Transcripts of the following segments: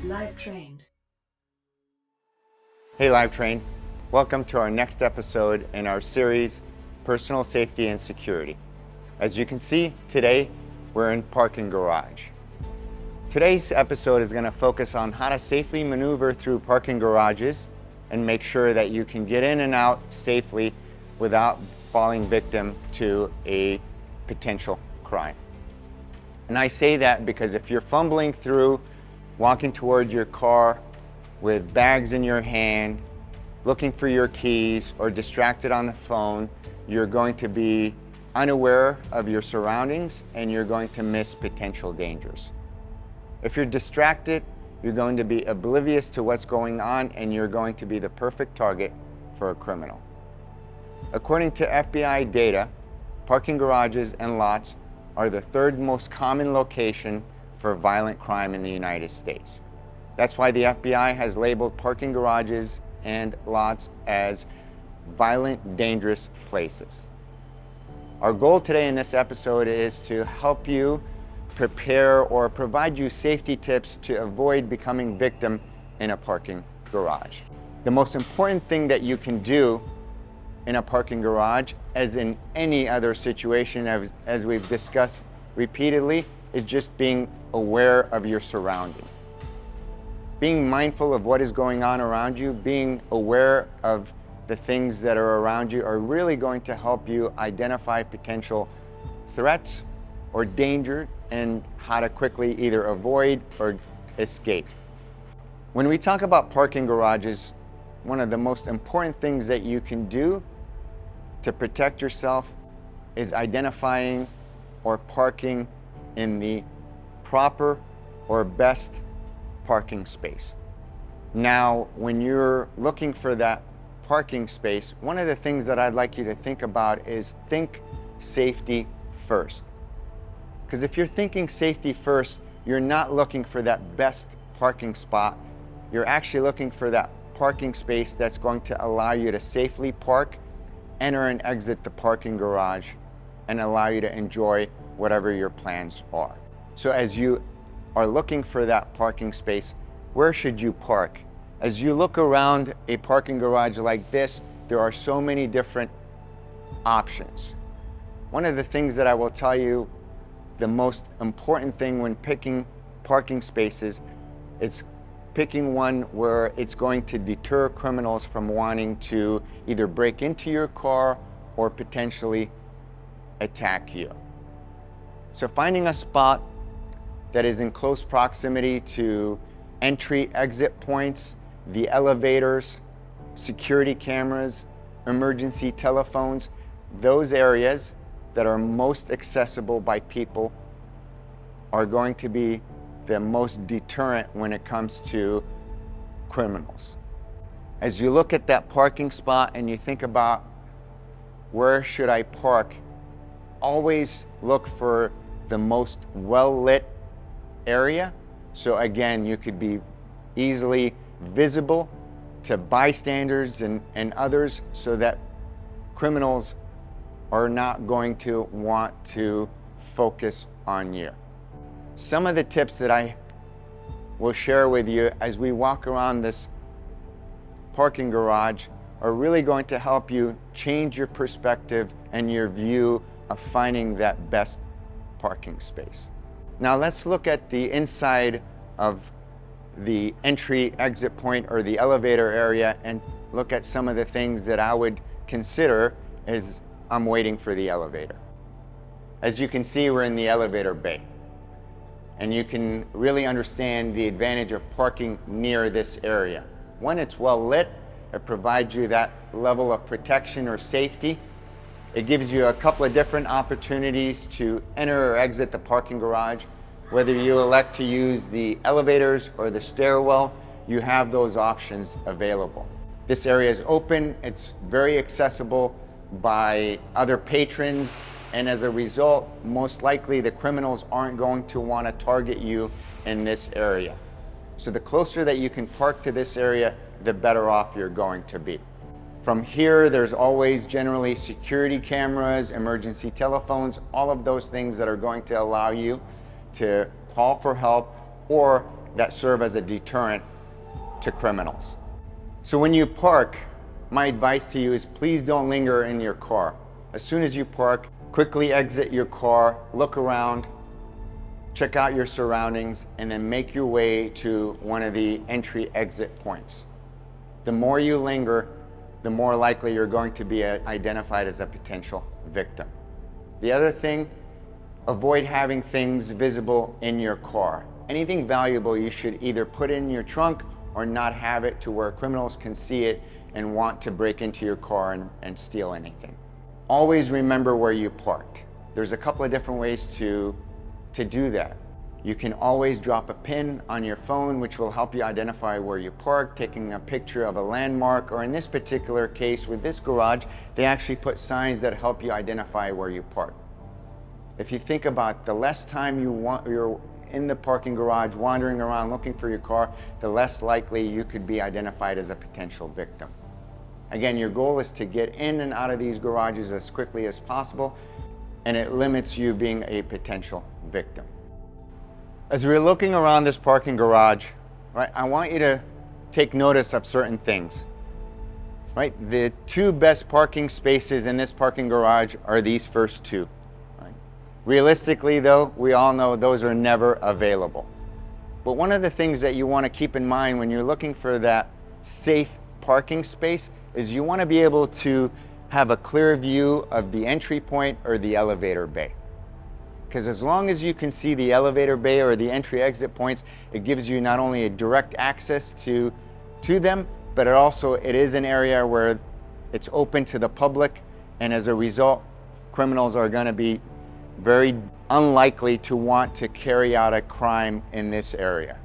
Live trained. Hey Live Train, welcome to our next episode in our series, Personal Safety and Security. As you can see, today we're in parking garage. Today's episode is going to focus on how to safely maneuver through parking garages and make sure that you can get in and out safely without falling victim to a potential crime. And I say that because if you're fumbling through, walking toward your car with bags in your hand, looking for your keys, or distracted on the phone, you're going to be unaware of your surroundings and you're going to miss potential dangers. If you're distracted, you're going to be oblivious to what's going on and you're going to be the perfect target for a criminal. According to FBI data, parking garages and lots are the third most common location for violent crime in the United States. That's why the FBI has labeled parking garages and lots as violent, dangerous places. Our goal today in this episode is to help you prepare or provide you safety tips to avoid becoming victim in a parking garage. The most important thing that you can do in a parking garage, as in any other situation, as we've discussed repeatedly, is just being aware of your surroundings. Being mindful of what is going on around you, being aware of the things that are around you are really going to help you identify potential threats or danger and how to quickly either avoid or escape. When we talk about parking garages, one of the most important things that you can do to protect yourself is identifying or parking in the proper or best parking space. Now, when you're looking for that parking space, one of the things that I'd like you to think about is think safety first. Because if you're thinking safety first, you're not looking for that best parking spot. You're actually looking for that parking space that's going to allow you to safely park, enter and exit the parking garage, and allow you to enjoy whatever your plans are. So as you are looking for that parking space, where should you park? As you look around a parking garage like this, there are so many different options. One of the things that I will tell you, the most important thing when picking parking spaces is picking one where it's going to deter criminals from wanting to either break into your car or potentially attack you. So finding a spot that is in close proximity to entry/exit points, the elevators, security cameras, emergency telephones, those areas that are most accessible by people are going to be the most deterrent when it comes to criminals. As you look at that parking spot and you think about where should I park, always look for the most well-lit area. So again, you could be easily visible to bystanders and others so that criminals are not going to want to focus on you. Some of the tips that I will share with you as we walk around this parking garage are really going to help you change your perspective and your view of finding that best parking space. Now let's look at the inside of the entry/exit point or the elevator area and look at some of the things that I would consider as I'm waiting for the elevator. As you can see, we're in the elevator bay. And you can really understand the advantage of parking near this area. When it's well lit, it provides you that level of protection or safety. It gives you a couple of different opportunities to enter or exit the parking garage. Whether you elect to use the elevators or the stairwell, you have those options available. This area is open, it's very accessible by other patrons, and as a result, most likely the criminals aren't going to want to target you in this area. So the closer that you can park to this area, the better off you're going to be. From here, there's always generally security cameras, emergency telephones, all of those things that are going to allow you to call for help or that serve as a deterrent to criminals. So when you park, my advice to you is please don't linger in your car. As soon as you park, quickly exit your car, look around, check out your surroundings, and then make your way to one of the entry-exit points. The more you linger, the more likely you're going to be identified as a potential victim. The other thing, avoid having things visible in your car. Anything valuable you should either put in your trunk or not have it to where criminals can see it and want to break into your car and steal anything. Always remember where you parked. There's a couple of different ways to do that. You can always drop a pin on your phone, which will help you identify where you parked, taking a picture of a landmark, or in this particular case with this garage, they actually put signs that help you identify where you park. If you think about the less time you're in the parking garage wandering around looking for your car, the less likely you could be identified as a potential victim. Again, your goal is to get in and out of these garages as quickly as possible, and it limits you being a potential victim. As we're looking around this parking garage, right, I want you to take notice of certain things. Right? The two best parking spaces in this parking garage are these first two. Right? Realistically though, we all know those are never available. But one of the things that you want to keep in mind when you're looking for that safe parking space is you want to be able to have a clear view of the entry point or the elevator bay. Because as long as you can see the elevator bay or the entry exit points, it gives you not only a direct access to them, but it is an area where it's open to the public, and as a result, criminals are going to be very unlikely to want to carry out a crime in this area.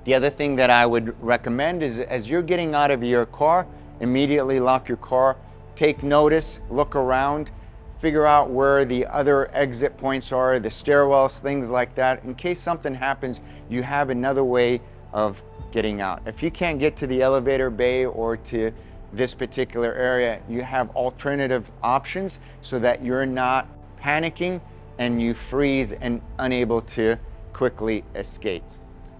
The other thing that I would recommend is as you're getting out of your car, immediately lock your car, take notice, look around, figure out where the other exit points are, the stairwells, things like that. In case something happens, you have another way of getting out. If you can't get to the elevator bay or to this particular area, you have alternative options so that you're not panicking and you freeze and unable to quickly escape.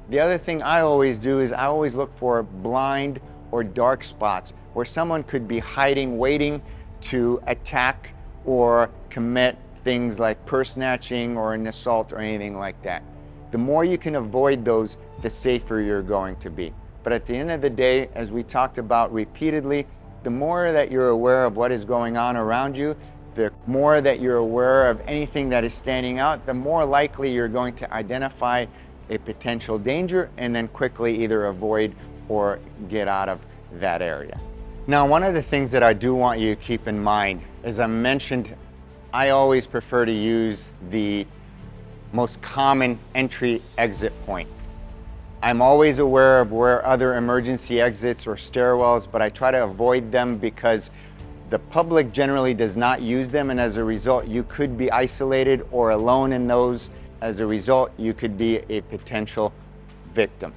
The other thing I always do is I always look for blind or dark spots where someone could be hiding, waiting to attack or commit things like purse snatching or an assault or anything like that. The more you can avoid those, the safer you're going to be. But at the end of the day, as we talked about repeatedly, the more that you're aware of what is going on around you, the more that you're aware of anything that is standing out, the more likely you're going to identify a potential danger and then quickly either avoid or get out of that area. Now, one of the things that I do want you to keep in mind, as I mentioned, I always prefer to use the most common entry-exit point. I'm always aware of where other emergency exits or stairwells, but I try to avoid them because the public generally does not use them, and as a result, you could be isolated or alone in those. As a result, you could be a potential victim.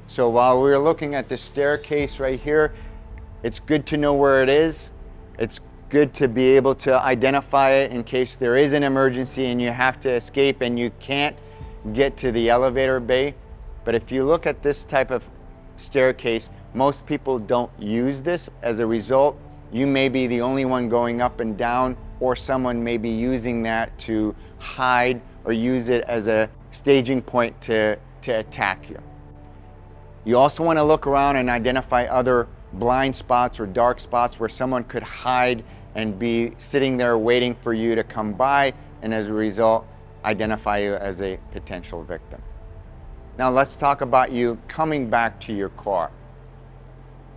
So while we're looking at the staircase right here, it's good to know where it is. It's good to be able to identify it in case there is an emergency and you have to escape and you can't get to the elevator bay. But if you look at this type of staircase, most people don't use this. As a result, you may be the only one going up and down, or someone may be using that to hide or use it as a staging point to attack you. You also want to look around and identify other blind spots or dark spots where someone could hide and be sitting there waiting for you to come by, and as a result, identify you as a potential victim. Now let's talk about you coming back to your car.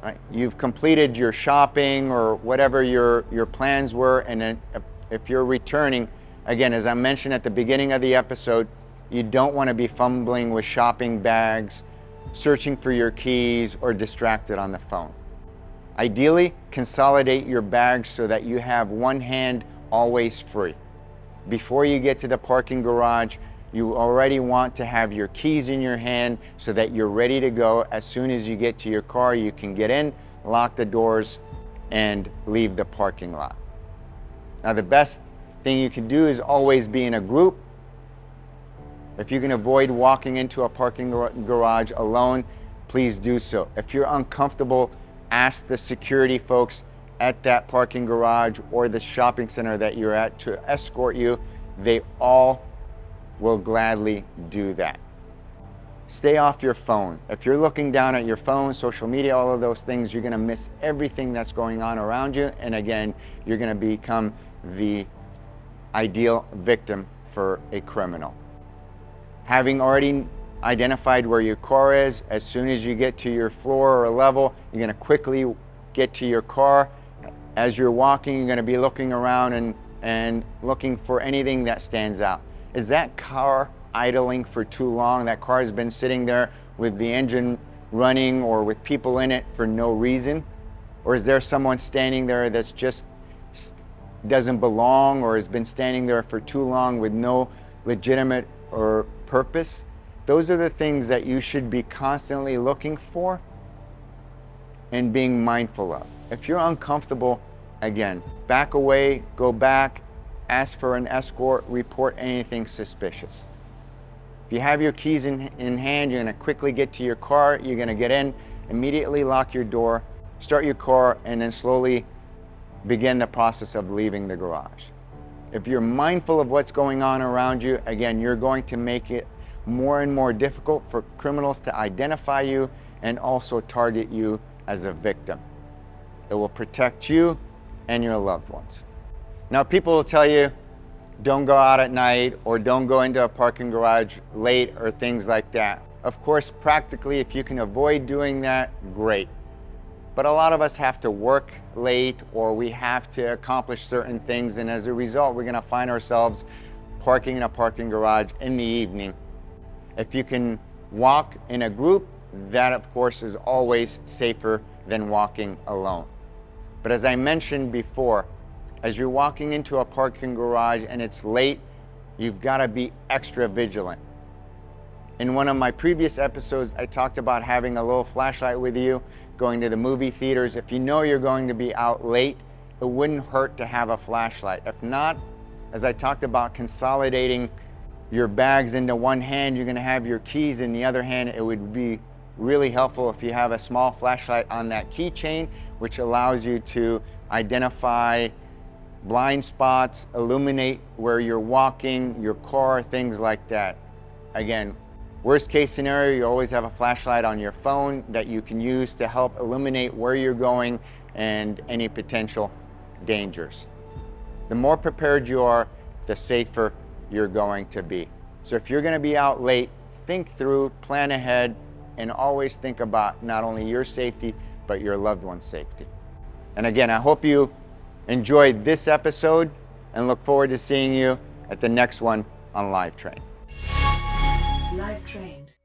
Right? You've completed your shopping or whatever your plans were, and then if you're returning, again, as I mentioned at the beginning of the episode, you don't want to be fumbling with shopping bags, searching for your keys, or distracted on the phone. Ideally, consolidate your bags so that you have one hand always free. Before you get to the parking garage, you already want to have your keys in your hand so that you're ready to go. As soon as you get to your car, you can get in, lock the doors, and leave the parking lot. Now, the best thing you can do is always be in a group. If you can avoid walking into a parking garage alone, please do so. If you're uncomfortable, ask the security folks at that parking garage or the shopping center that you're at to escort you. They all will gladly do that. Stay off your phone. If you're looking down at your phone, social media, all of those things, you're gonna miss everything that's going on around you. And again, you're gonna become the ideal victim for a criminal. Having already identified where your car is, as soon as you get to your floor or level, you're gonna quickly get to your car. As you're walking, you're gonna be looking around and looking for anything that stands out. Is that car idling for too long? That car has been sitting there with the engine running or with people in it for no reason? Or is there someone standing there that's just doesn't belong or has been standing there for too long with no legitimate or purpose? Those are the things that you should be constantly looking for and being mindful of. If you're uncomfortable, again, back away, go back, ask for an escort, report anything suspicious. If you have your keys in hand, you're gonna quickly get to your car, you're gonna get in, immediately lock your door, start your car, and then slowly begin the process of leaving the garage. If you're mindful of what's going on around you, again, you're going to make it more and more difficult for criminals to identify you and also target you as a victim. It will protect you and your loved ones. Now, people will tell you, don't go out at night or don't go into a parking garage late or things like that. Of course, practically, if you can avoid doing that, great. But a lot of us have to work late or we have to accomplish certain things, and as a result, we're gonna find ourselves parking in a parking garage in the evening. If you can walk in a group, that of course is always safer than walking alone. But as I mentioned before, as you're walking into a parking garage and it's late, you've got to be extra vigilant. In one of my previous episodes, I talked about having a little flashlight with you, going to the movie theaters. If you know you're going to be out late, it wouldn't hurt to have a flashlight. If not, as I talked about consolidating your bags into one hand, you're going to have your keys in the other hand. It would be really helpful if you have a small flashlight on that keychain, which allows you to identify blind spots, illuminate where you're walking, your car, things like that. Again, worst case scenario, you always have a flashlight on your phone that you can use to help illuminate where you're going and any potential dangers. The more prepared you are, the safer you're going to be. So if you're going to be out late, think through, plan ahead, and always think about not only your safety, but your loved one's safety. And again, I hope you enjoyed this episode and look forward to seeing you at the next one on Live Train. Live Trained.